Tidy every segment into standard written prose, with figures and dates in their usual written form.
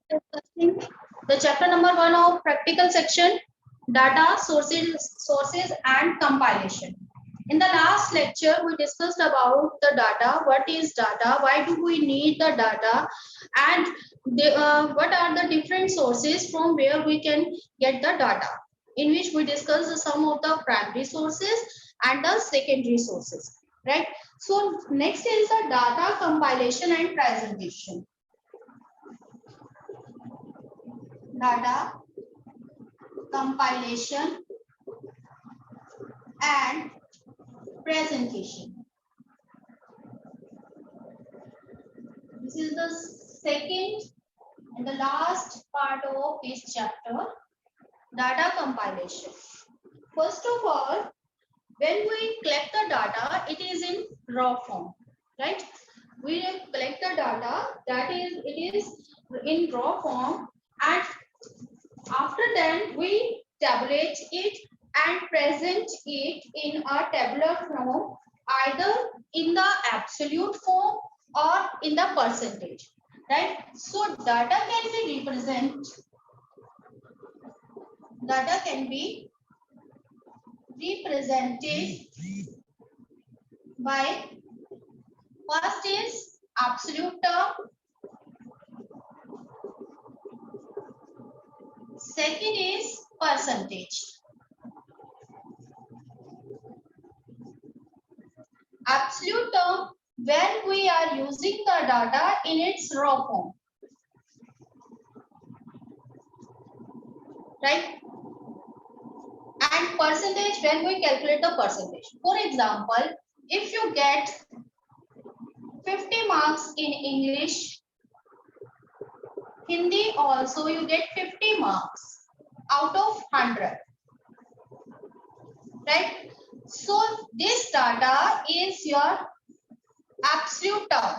discussing the chapter number 1 of practical section, data sources and compilation. In the last lecture, we discussed about the data, what is data, why do we need the data, and what are the different sources from where we can get the data, in which we discussed some of the primary sources and the secondary sources, right? So next is the data compilation and presentation. Data compilation and presentation. This is the second and the last part of this chapter, data compilation. First of all, when we collect the data, it is in raw form, right? We collect the data, it is in raw form, and after that we tabulate it and present it in a tabular form, either in the absolute form or in the percentage, right? So data can be represented by, first is absolute term, second is percentage. Absolute term, when we are using the data in its raw form, right? And percentage, when we calculate the percentage. For example, if you get 50 marks in English, Hindi also you get 50 marks out of 100, right? So this data is your absolute term,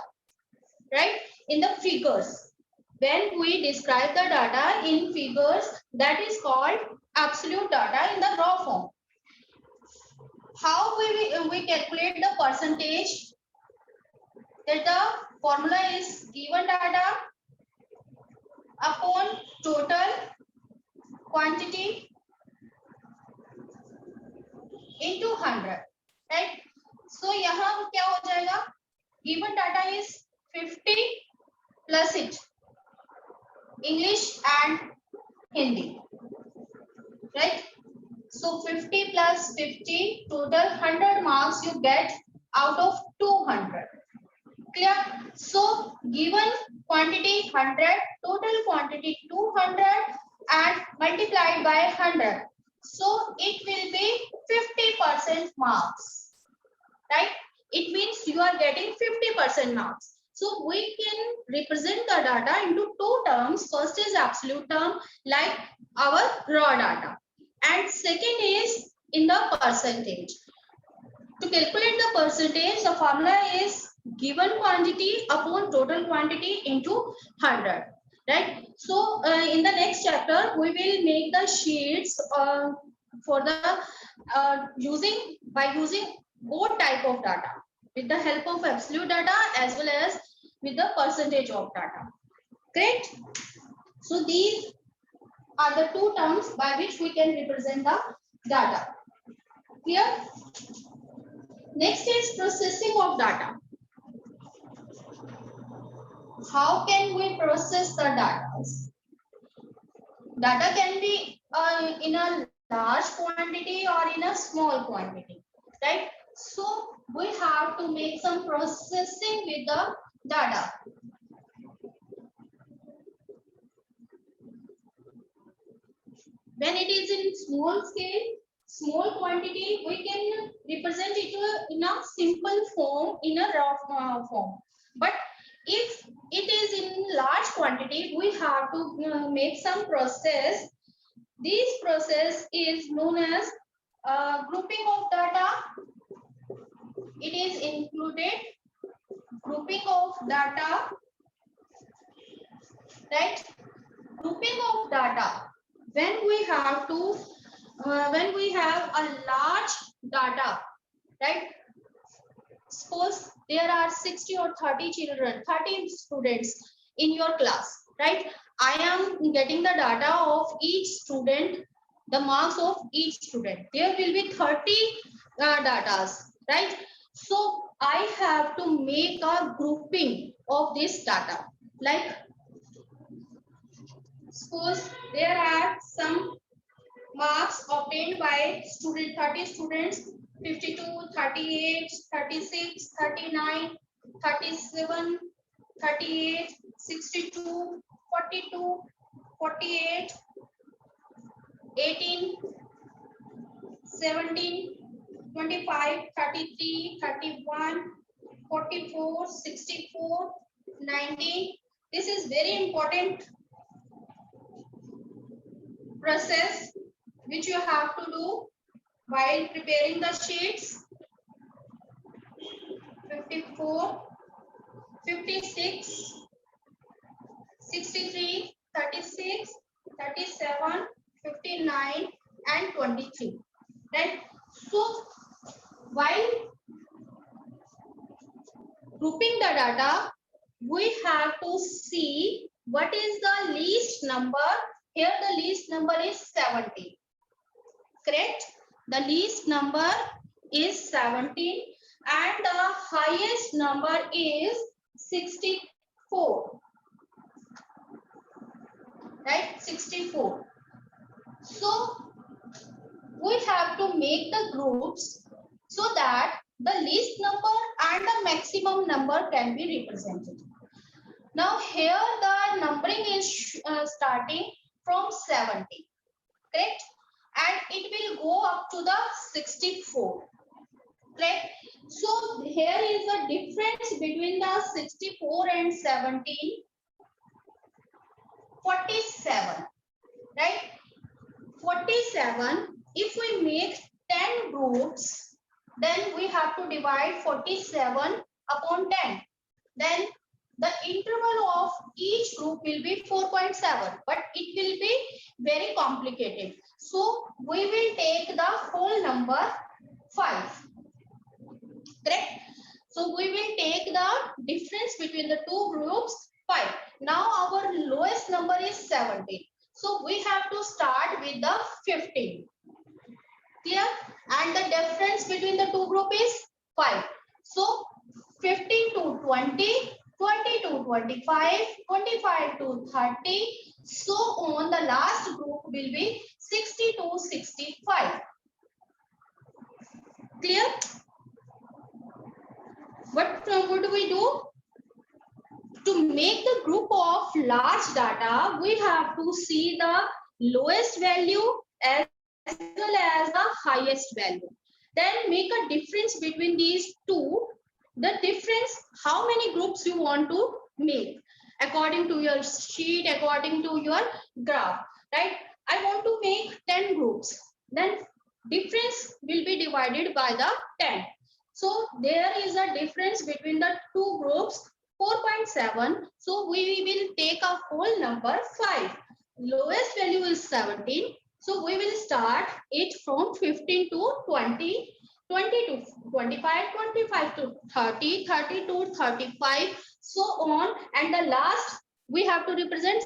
right? In the figures, when we describe the data in figures, that is called absolute data in the raw form. How we calculate the percentage? That the formula is given data upon total quantity into 100, right? So यहाँ क्या हो जाएगा? Given data is 50 plus it, English and Hindi, right? So 50 plus 50, total 100 marks you get out of 200. Clear? So given quantity 100, total quantity 200 and multiplied by 100. So it will be 50% marks, right? It means you are getting 50% marks. So we can represent the data into two terms. First is absolute term, like our raw data, and second is in the percentage. To calculate the percentage, the formula is given quantity upon total quantity into 100, right? So in the next chapter we will make the sheets for the using both type of data, with the help of absolute data as well as with the percentage of data. Great. So these are the two terms by which we can represent the data. Clear? Next is processing of data. How can we process the data? Data can be in a large quantity or in a small quantity, right? So we have to make some processing with the data. When it is in small scale, small quantity, we can represent it in a simple form, in a raw form. But if it is in large quantity, we have to make some process. This process is known as grouping of data. It is included grouping of data, right? Grouping of data. When we have a large data, right? Suppose there are 60 or 30 children, 30 students in your class. right? I am getting the data of each student, the marks of each student. There will be 30 datas, right? So I have to make a grouping of this data. Like suppose there are some marks obtained by student 30 students, 52, 38, 36, 39, 37, 38, 62, 42, 48, 18, 17, 25, 33, 31, 44, 64, 19. This is very important process which you have to do while preparing the sheets. 54, 56, 63, 36, 37, 59 and 23, right? So while grouping the data, we have to see what is the least number. Here the least number is 70, correct? The least number is 17 and the highest number is 64, right? 64. So we have to make the groups so that the least number and the maximum number can be represented. Now here the numbering is starting from 70, correct? And it will go up to the 64, correct? So here is the difference between the 64 and 17, 47, right? 47, if we make 10 groups, then we have to divide 47 upon 10. Then the interval of each group will be 4.7, but it will be very complicated. So we will take the whole number 5, correct? So we will take the difference between the two groups 5. Now our lowest number is 17. So we have to start with the 15. Clear? And the difference between the two group is 5. So 15 to 20, 20 to 25, 25 to 30. So on, the last group will be 60 to 65. Clear? What would we do? To make the group of large data, we have to see the lowest value as well as the highest value. Then make a difference between these two. The difference, how many groups you want to make according to your sheet, according to your graph, right? I want to make 10 groups. Then difference will be divided by the 10. So there is a difference between the two groups 4.7. So we will take a whole number 5. Lowest value is 17. So we will start it from 15 to 20, 20 to 25, 25 to 30, 30 to 35, so on. And the last we have to represent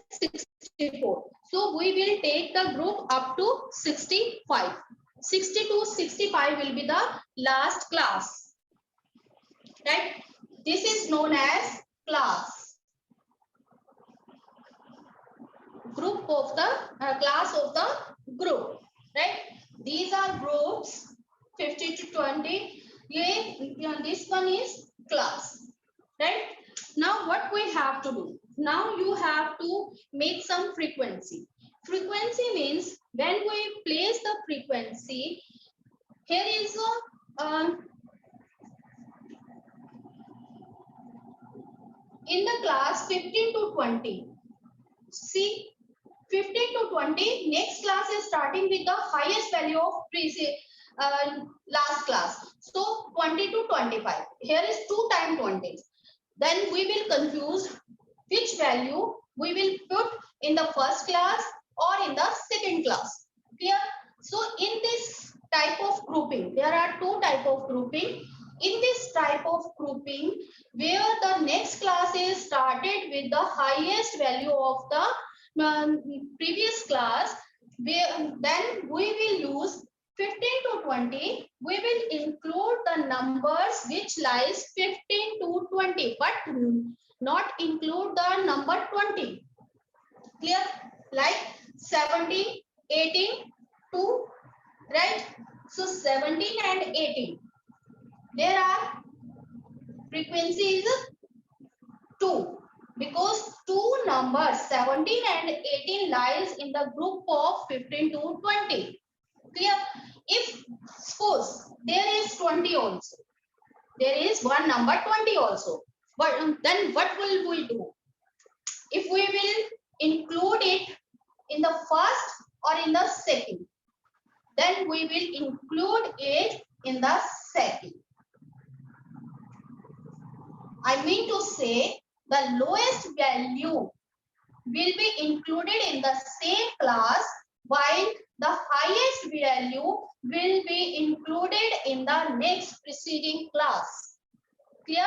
64. So we will take the group up to 65. 60 to 65 will be the last class, right? This is known as class. Group of the class of the group, right? These are groups 50 to 20. This one is class, right? Now what we have to do? Now you have to make some frequency. Frequency means when we place the frequency, here is a in the class 15 to 20. See, 15 to 20, next class is starting with the highest value of last class. So 20 to 25. Here is 2 times 20. Then we will confuse which value we will put in the first class or in the second class. Clear? So in this type of grouping, there are 2 types of grouping. in this type of grouping, where the next class is started with the highest value of the previous class, then we will use 15 to 20. We will include the numbers which lies 15 to 20, but not include the number 20. Clear? Like 17, 18, 2, right? So 17 and 18. There are frequencies 2, because two numbers 17 and 18 lies in the group of 15 to 20. Clear? If suppose there is 20 also, there is one number 20 also, but then what will we do? If we will include it in the first or in the second, then we will include it in the second. I mean to say, the lowest value will be included in the same class, while the highest value will be included in the next preceding class. Clear?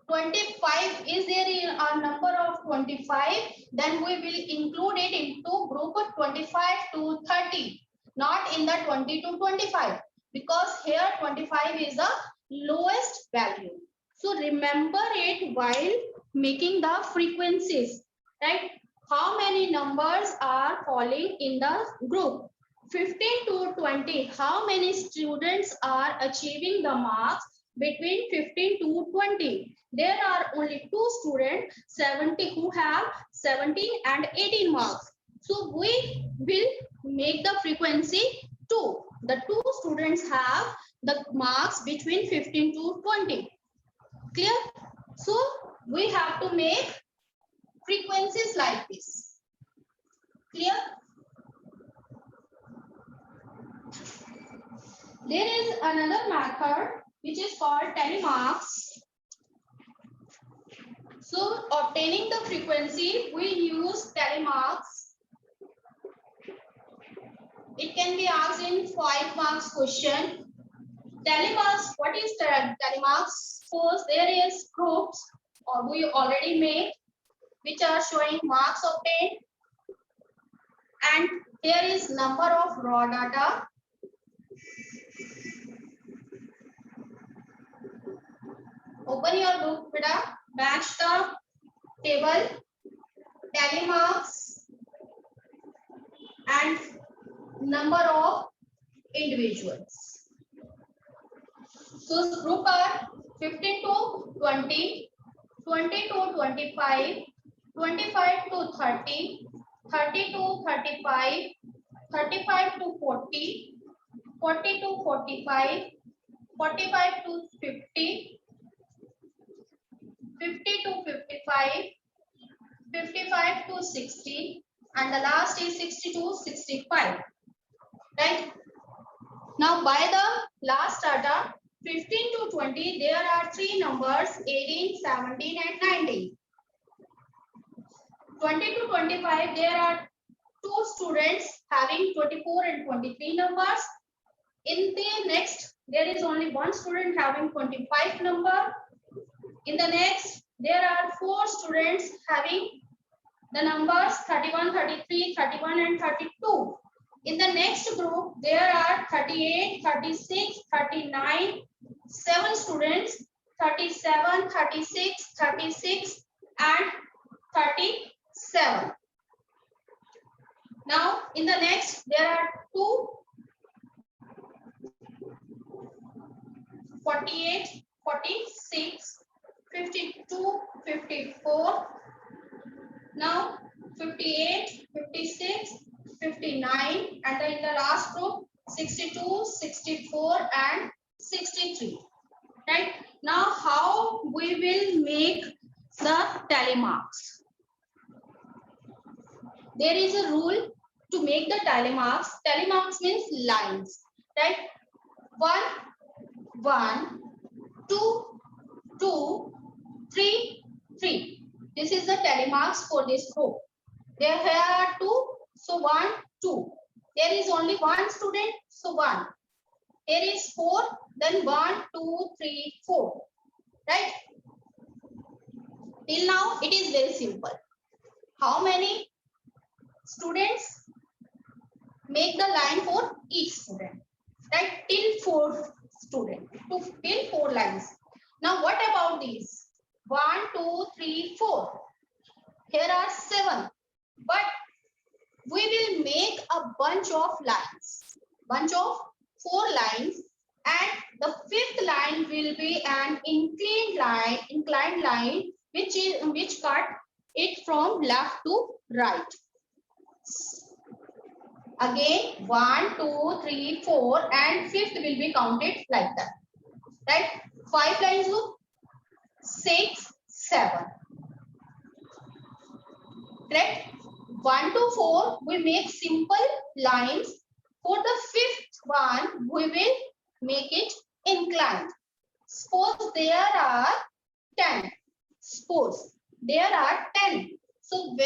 25, is there a number of 25? Then we will include it into group of 25 to 30, not in the 20 to 25, because here 25 is the lowest value. So remember it while making the frequencies, right? How many numbers are falling in the group? 15 to 20. How many students are achieving the marks between 15 to 20? There are only 2 students, 70 who have 17 and 18 marks. So we will make the frequency 2. The 2 students have the marks between 15 to 20. Clear? So we have to make frequencies like this. Clear? There is another method which is called telemarks. So obtaining the frequency, we use telemarks. It can be asked in 5 marks question. Telemarks, what is telemarks? Suppose there is groups, or we already made, which are showing marks obtained, and there is number of raw data. Open your book, beta, match the table, telemarks, and number of individuals. So group are 15 to 20, 20 to 25, 25 to 30, 30 to 35, 35 to 40, 40 to 45, 45 to 50, 50 to 55, 55 to 60, and the last is 60 to 65. Right? Now by the last data, 15 to 20, there are 3 numbers, 18, 17, and 19. 20 to 25, there are 2 students having 24 and 23 numbers. In the next, there is only 1 student having 25 number. In the next, there are 4 students having the numbers 31, 33, 31, and 32. In the next group, there are 38, 36, 39, 7 students, 37, 36, 36, and 37. Now, in the next, there are 2, 48, 46, 52, 54. Now, 58, 56, 59, and in the last group, 62, 64, and 63. Right? Now, how we will make the telemarks? There is a rule to make the telemarks. Telemarks means lines. Right? 1, 1, 2, 2, 3, 3. This is the telemarks for this group. There are 2, so 1, 2. There is only 1 student, so 1. Here is 4, then 1, 2, 3, 4. Right? Till now, it is very simple. How many students make the line for each student? Right? Till 4 students. Till 4 lines. Now, what about these? 1, 2, 3, 4. Here are 7. But we will make a bunch of lines. Bunch of 4 lines. And the 5th line will be an inclined line, which cut it from left to right. Again, 1, 2, 3, 4, and 5th will be counted like that. Right? 5 lines look 6, 7. Correct? 1 to 4, we make simple lines. For the 5th one, we will make it inclined. Suppose there are 10. Suppose there are 10. So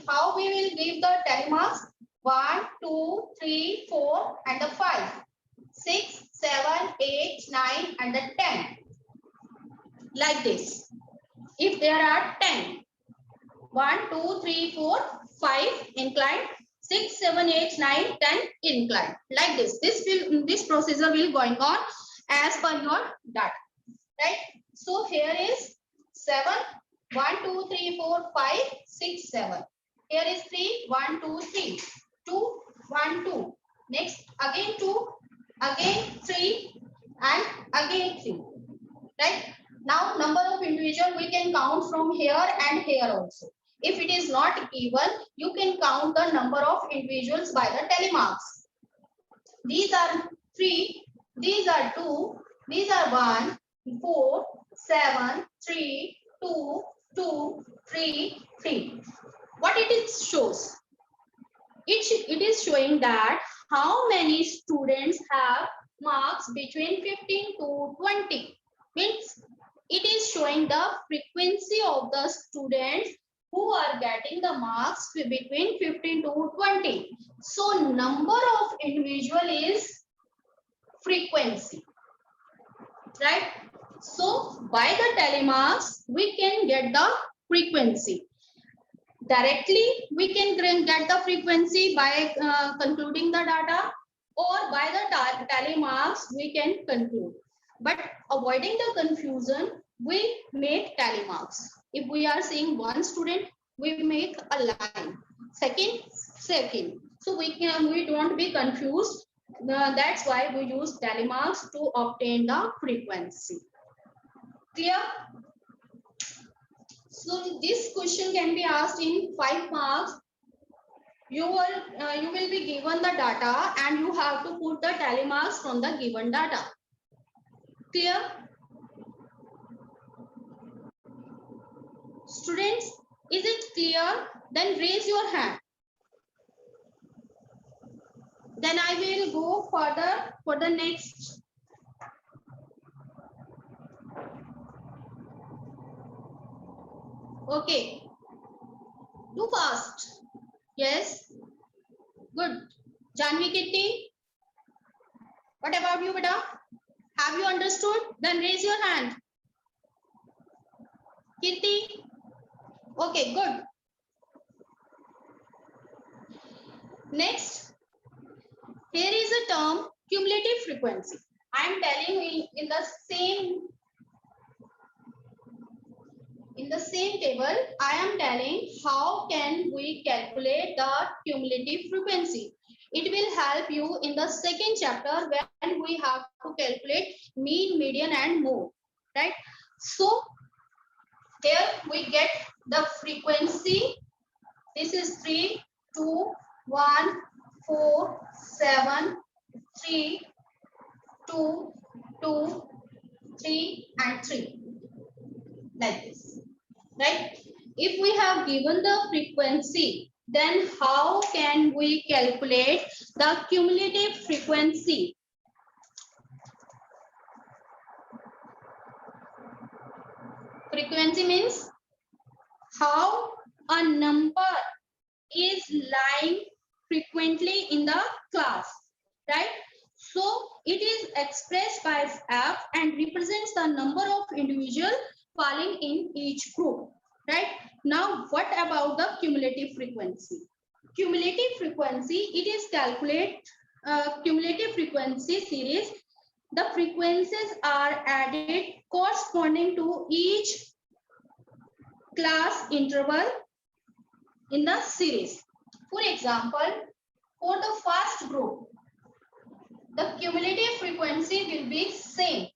how we will give the tally marks? 1, 2, 3, 4, and the 5. 6, 7, 8, 9, and the 10. Like this. If there are 10. 1, 2, 3, 4, 5 inclined, 6, 7, 8, 9, 10 inclined. Like this. This procedure will going on as per your data. Right? So here is 7, 1, 2, 3, 4, 5, 6, 7. Here is 3, 1, 2, 3, 2, 1, 2. Next, again 2, again 3, and again 3. Right? Now, number of individuals we can count from here and here also. If it is not given, you can count the number of individuals by the tally marks. These are 3, these are 2, these are 1, 4, 7, 3, 2, 2, 3, 3. What it shows? It is showing that how many students have marks between 15 to 20. Means it is showing the frequency of the students who are getting the marks between 15 to 20. So number of individual is frequency. Right? So by the tally marks, we can get the frequency. Directly, we can get the frequency by concluding the data, or by the tally marks, we can conclude. But avoiding the confusion, we make tally marks. If we are seeing one student, we make a line. Second. So we don't be confused. That's why we use tally marks to obtain the frequency. Clear? So this question can be asked in 5 marks. You will be given the data and you have to put the tally marks from the given data. Clear? Students, is it clear? Then raise your hand. Then I will go further for the next. Okay. Too fast. Yes. Good. Janvi Kitty. What about you, beta? Have you understood? Then raise your hand. Kitty. Okay, good. Next. Here is a term, cumulative frequency. I am telling you in the same table, I am telling how can we calculate the cumulative frequency. It will help you in the second chapter when we have to calculate mean, median, and mode. Right? So here we get the frequency. This is 3, 2, 1, 4, 7, 3, 2, 2, 3, and 3. Like this. Right? If we have given the frequency, then how can we calculate the cumulative frequency? Frequency means how a number is lying frequently in the class, right? So it is expressed by f and represents the number of individuals falling in each group, right? Now, what about the cumulative frequency? Cumulative frequency, it is calculate cumulative frequency series. The frequencies are added corresponding to each class interval in the series. For example, for the first group, the cumulative frequency will be same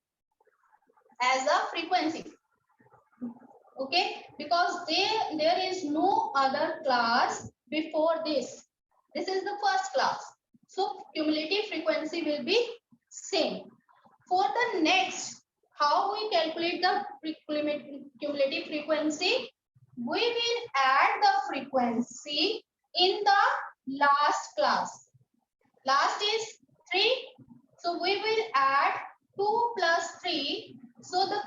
as the frequency. Okay, because there is no other class before this. This is the first class. So cumulative frequency will be same. For the next, how we calculate the cumulative frequency? We will add the frequency in the last class. Last is 3. So we will add 2 plus 3. So the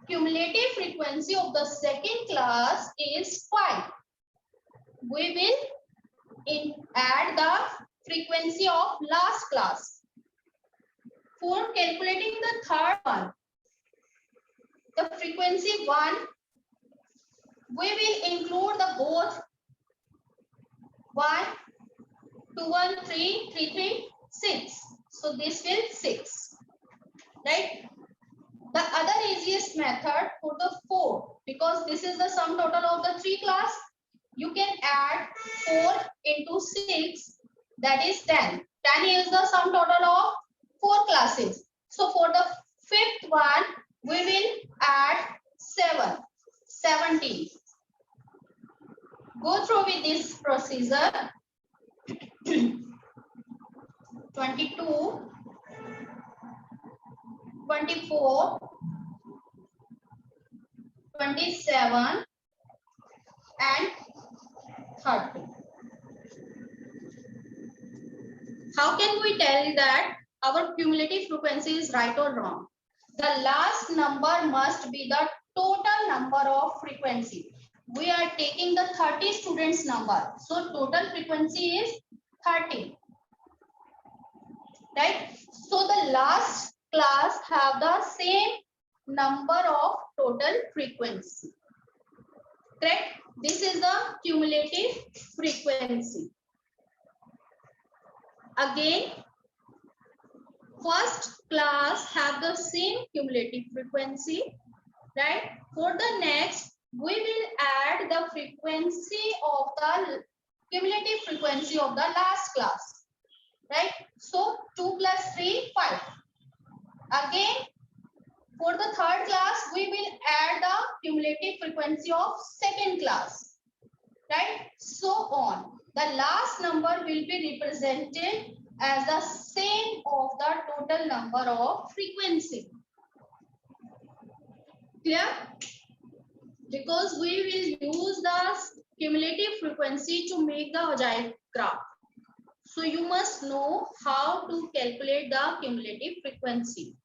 cumulative frequency of the second class is 5. We will add the frequency of last class. For calculating the third one, the frequency 1, we will include the both 1, 2, 1, 3, 3, 3, 6. So this will 6, right? The other easiest method for the 4, because this is the sum total of the 3 class, you can add 4 into 6, that is 10. 10 is the sum total of 4 classes. So for the fifth one, we will add 7, 17. Go through with this procedure. 22, 24, 27 and 30. How can we tell that our cumulative frequency is right or wrong? The last number must be the total number of frequency. We are taking the 30 students number. So total frequency is 30. Right? So the last class have the same number of total frequency. Correct? This is the cumulative frequency. Again, first class have the same cumulative frequency, right? For the next, we will add the frequency of the cumulative frequency of the last class, right? So 2 plus 3, 5. Again, for the third class, we will add the cumulative frequency of second class, right? So on. The last number will be represented as the same of the total number of frequency. Clear? Because we will use the cumulative frequency to make the Ajaib graph. So you must know how to calculate the cumulative frequency.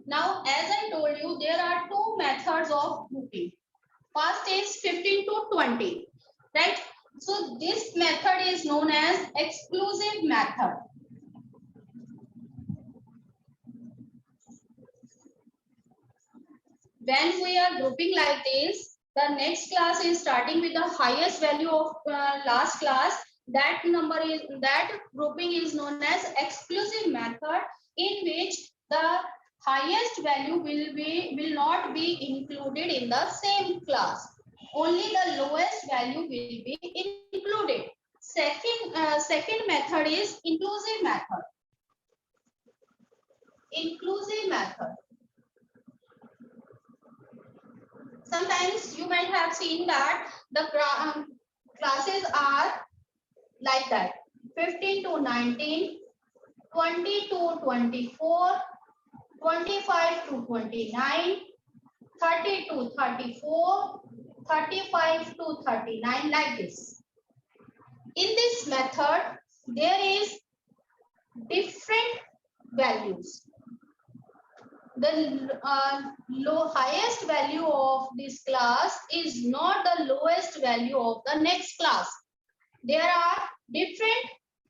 Now, as I told you, there are two methods of grouping. First is 15 to 20, right? So this method is known as exclusive method. When we are grouping like this, the next class is starting with the highest value of last class. That grouping is known as exclusive method, in which the highest value will not be included in the same class. Only the lowest value will be included. Second method is inclusive method. Inclusive method. Sometimes you might have seen that the classes are like that: 15 to 19, 20 to 24, 25 to 29, 30 to 34, 35 to 39, like this. In this method, there is different values. the highest value of this class is not the lowest value of the next class. There are different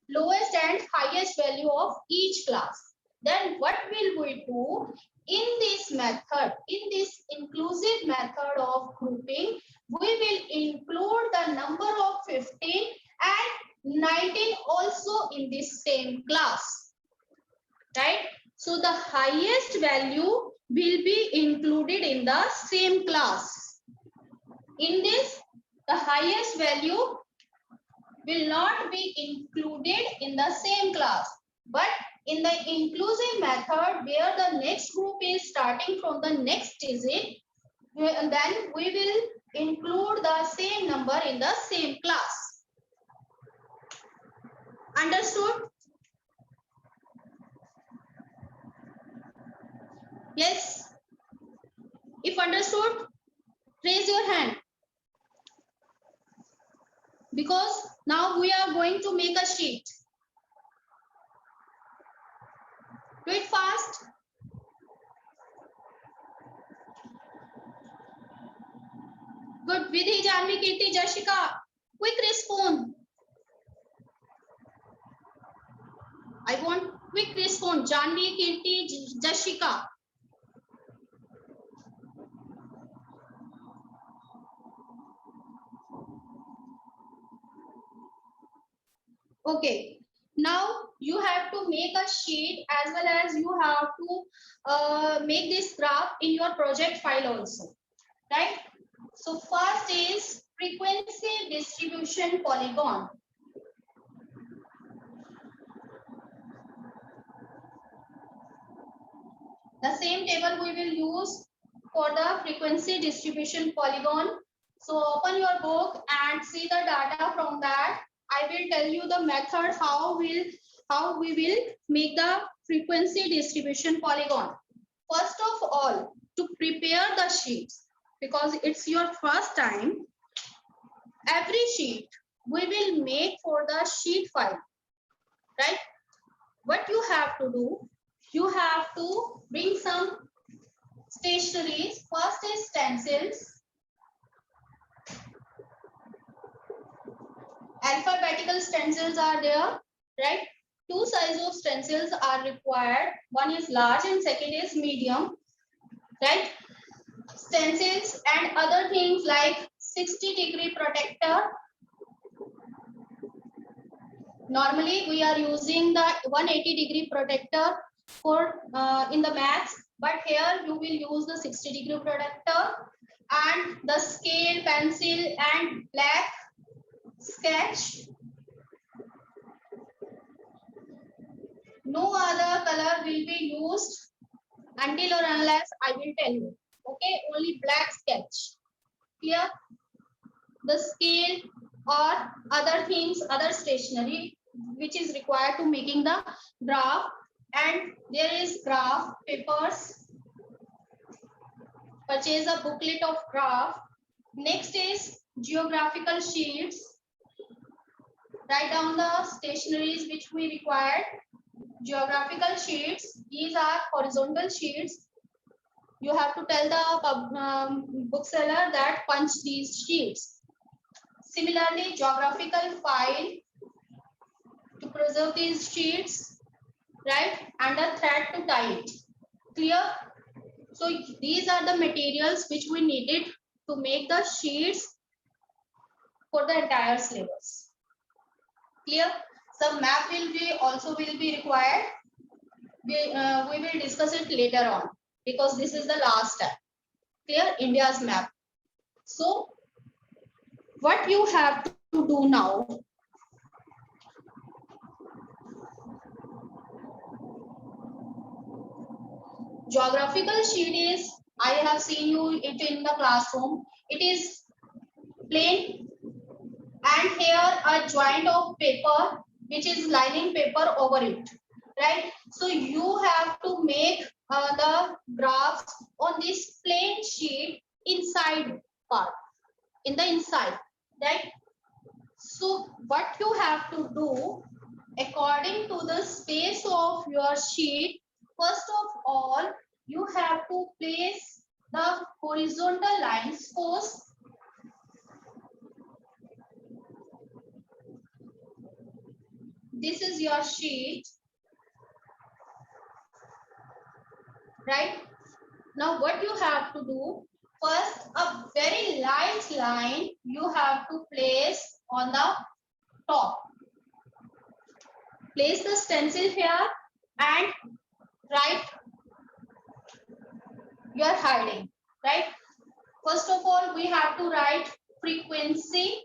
lowest and highest value of each class. Then what will we do in this method, in this inclusive method of grouping? We will include the number of 15 and 19 also in this same class, right? So the highest value will be included in the same class. In this, the highest value will not be included in the same class, but in the inclusive method where the next group is starting from the next digit, then we will include the same number in the same class. Understood? Yes? If understood, raise your hand. Because now we are going to make a sheet. Do it fast. Good. Vidhi, Janvi, Kirti, Jashika. Quick response. I want quick response. Janvi, Kirti, Jashika. Okay. Now you have to make a sheet as well as you have to make this graph in your project file also, right? So first is frequency distribution polygon. The same table we will use for the frequency distribution polygon. So open your book and see the data from that. I will tell you the method how we will make the frequency distribution polygon. First of all, to prepare the sheets, because it's your first time, every sheet we will make for the sheet file, right? What you have to do, you have to bring some stationaries. First is stencils. Alphabetical stencils are there, right? Two sizes of stencils are required. One is large and second is medium, right? Stencils and other things like 60-degree protector. Normally we are using the 180-degree protector for in the maths, but here you will use the 60-degree protector and the scale, pencil and black sketch. No other color will be used until or unless I will tell you. Okay, only black sketch. Clear? The scale or other things, other stationery which is required to making the graph, and there is graph papers. Purchase a booklet of graph. Next is geographical sheets. Write down the stationeries which we required. Geographical sheets, these are horizontal sheets. You have to tell the bookseller that punch these sheets. Similarly, geographical file to preserve these sheets, right? And a thread to tie it. Clear? So these are the materials which we needed to make the sheets for the entire syllabus. Clear? Some map will be required. We will discuss it later on because this is the last step. Clear? India's map. So what you have to do now, geographical sheet is, I have seen you it in the classroom. It is plain and here a joint of paper which is lining paper over it, right? So you have to make the graphs on this plain sheet inside part, in the inside, right? So what you have to do according to the space of your sheet, first of all you have to place the horizontal lines first. This is your sheet, right? Now what you have to do, first a very light line you have to place on the top. Place the stencil here and write your heading, right? First of all, we have to write frequency.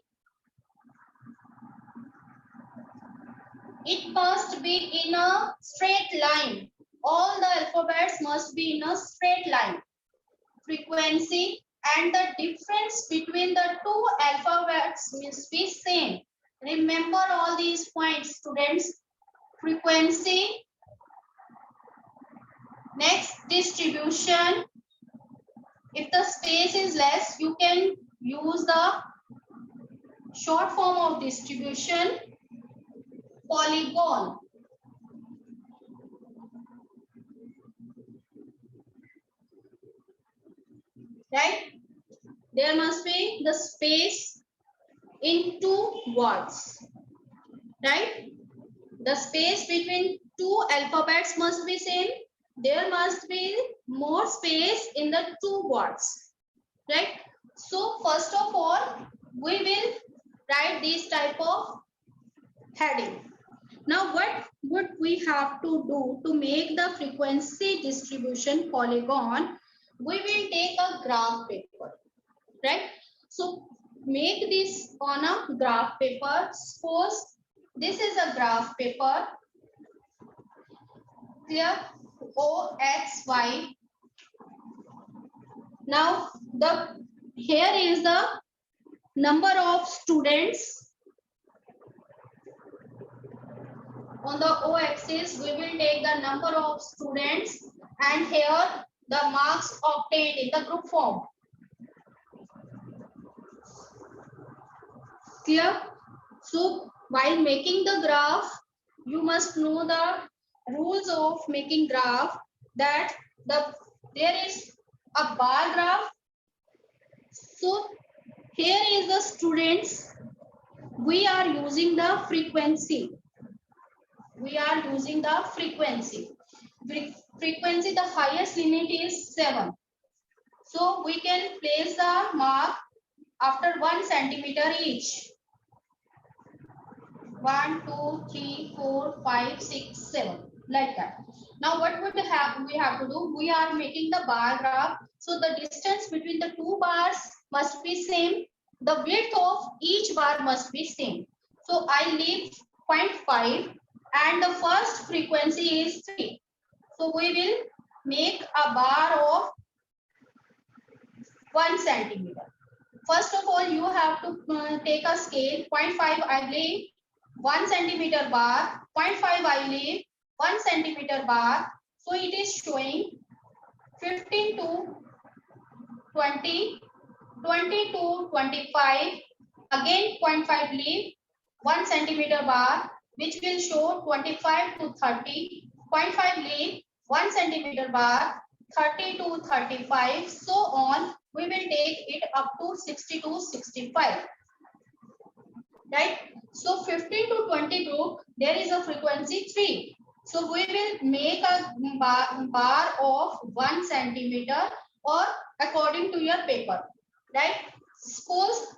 It must be in a straight line. All the alphabets must be in a straight line. Frequency, and the difference between the two alphabets must be same. Remember all these points, students. Frequency. Next, distribution. If the space is less, you can use the short form of distribution, polygon. Right? There must be the space in two words. Right? The space between two alphabets must be same. There must be more space in the two words. Right? So first of all, we will write this type of heading. Now what would we have to do to make the frequency distribution polygon? We will take a graph paper, right? So make this on a graph paper. Suppose this is a graph paper. Here O, X, Y. Now here is the number of students. On the O-axis, we will take the number of students, and here the marks obtained in the group form. Clear? So while making the graph, you must know the rules of making graph, that there is a bar graph. So here is the students. We are using the frequency. We are using the frequency. Frequency, the highest limit is 7. So we can place the mark after 1 centimeter each. 1, 2, 3, 4, 5, 6, 7, like that. Now what would we have to do? We are making the bar graph. So the distance between the two bars must be same. The width of each bar must be same. So I leave 0.5. And the first frequency is 3. So we will make a bar of 1 centimeter. First of all, you have to take a scale. 0.5 I leave 1 centimeter bar. 0.5 I leave 1 centimeter bar. So it is showing 15 to 20, 20 to 25. Again 0.5 leave 1 centimeter bar, which will show 25 to 30, 0.5 leave 1 centimeter bar, 30 to 35, so on. We will take it up to 60 to 65. Right? So 15 to 20 group, there is a frequency 3. So we will make a bar of 1 centimeter, or according to your paper. Right? Suppose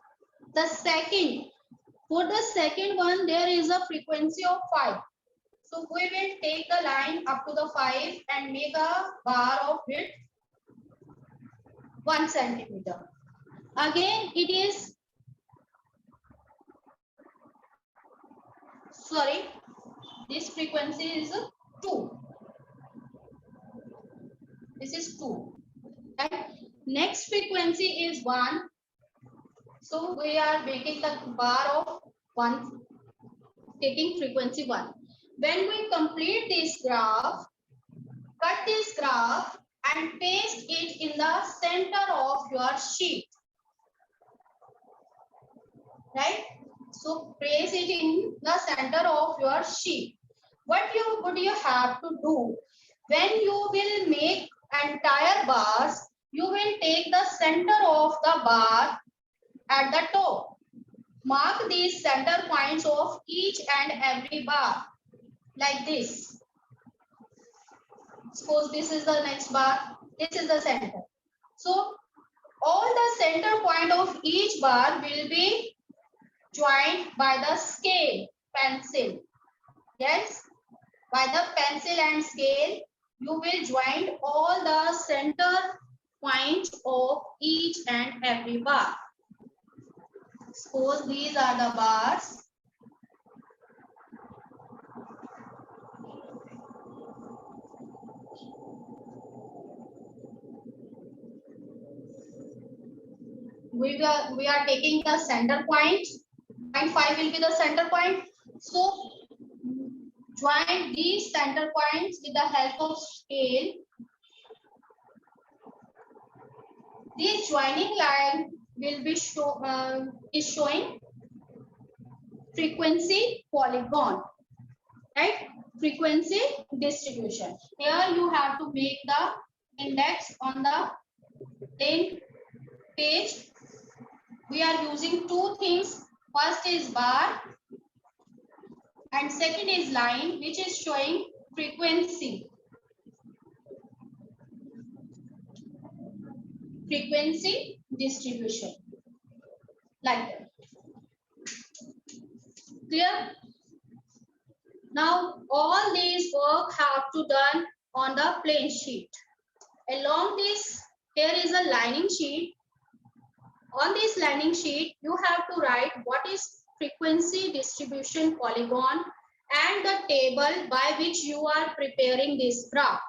for the second one, there is a frequency of 5. So we will take the line up to the 5 and make a bar of width 1 centimeter. Again, it is, sorry, this frequency is 2. This is 2. And next frequency is 1. So we are making the bar of 1, taking frequency 1. When we complete this graph, cut this graph and paste it in the center of your sheet. Right? So place it in the center of your sheet. What would you have to do? When you will make entire bars, you will take the center of the bar at the top. Mark these center points of each and every bar like this. Suppose this is the next bar, this is the center. So all the center point of each bar will be joined by the scale, pencil. Yes, by the pencil and scale, you will join all the center points of each and every bar. Suppose these are the bars. We are taking the center point. 0.5 will be the center point. So join these center points with the help of scale. This joining line will be showing frequency polygon, right? Frequency distribution. Here you have to make the index on the same page. We are using two things. First is bar and second is line, which is showing frequency. Frequency distribution. Like that. Clear? Now all these work have to done on the plain sheet. Along this, here is a lining sheet. On this lining sheet, you have to write what is frequency distribution polygon and the table by which you are preparing this graph.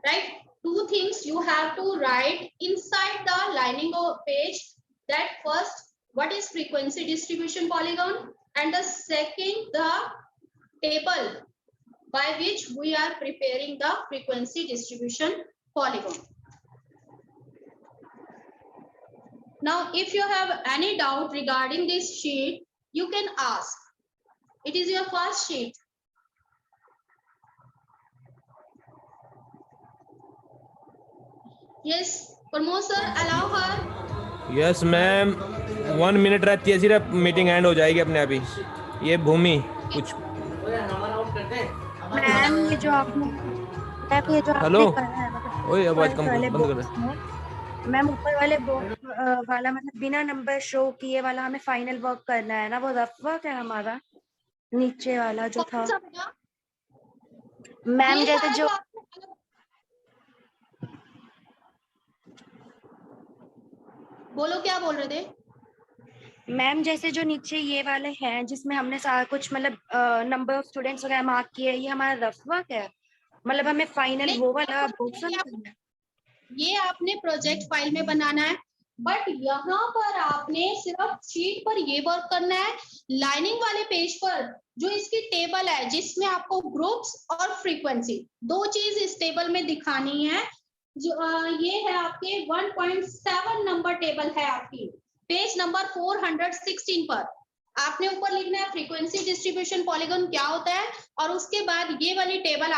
Right? Two things you have to write inside the lining of page. That first, what is frequency distribution polygon, and the second, the table by which we are preparing the frequency distribution polygon. Now, if you have any doubt regarding this sheet, you can ask. It is your first sheet. Yes, Pramod sir, allow her. Yes, ma'am. 1 minute रहती है सिर्फ, meeting and हो जाएगी अपने आप ही. ये भूमि कुछ ma'am ये जो आपने हेलो करा है मतलब ओए आवाज कम बंद कर. मैम ऊपर वाले वाला मतलब बिना नंबर शो किए वाला हमें फाइनल वर्क करना है ना, वो रफ वर्क है हमारा. नीचे वाला जो था मैम, जैसे जो बोलो क्या बोल रहे थे मैम, जैसे जो नीचे ये वाले हैं जिसमें हमने सारा कुछ मतलब नंबर ऑफ स्टूडेंट्स वगैरह मार्क किए, ये हमारा रफ वर्क है. मतलब हमें फाइनल वो वाला ऑप्शन करना है. ये आपने प्रोजेक्ट फाइल में बनाना है, बट यहाँ पर आपने सिर्फ शीट पर ये वर्क करना है. लाइनिंग वाले पेज पर जो इसकी टेबल है जिसमें आपको ग्रुप्स और फ्रीक्वेंसी दो चीज इस टेबल में दिखानी है. जो ये है आपके 1.7 नंबर टेबल है आपकी पेज नंबर 416 पर. आपने ऊपर लिखना है फ्रीक्वेंसी डिस्ट्रीब्यूशन पॉलीगॉन क्या होता है और उसके बाद ये वाली टेबल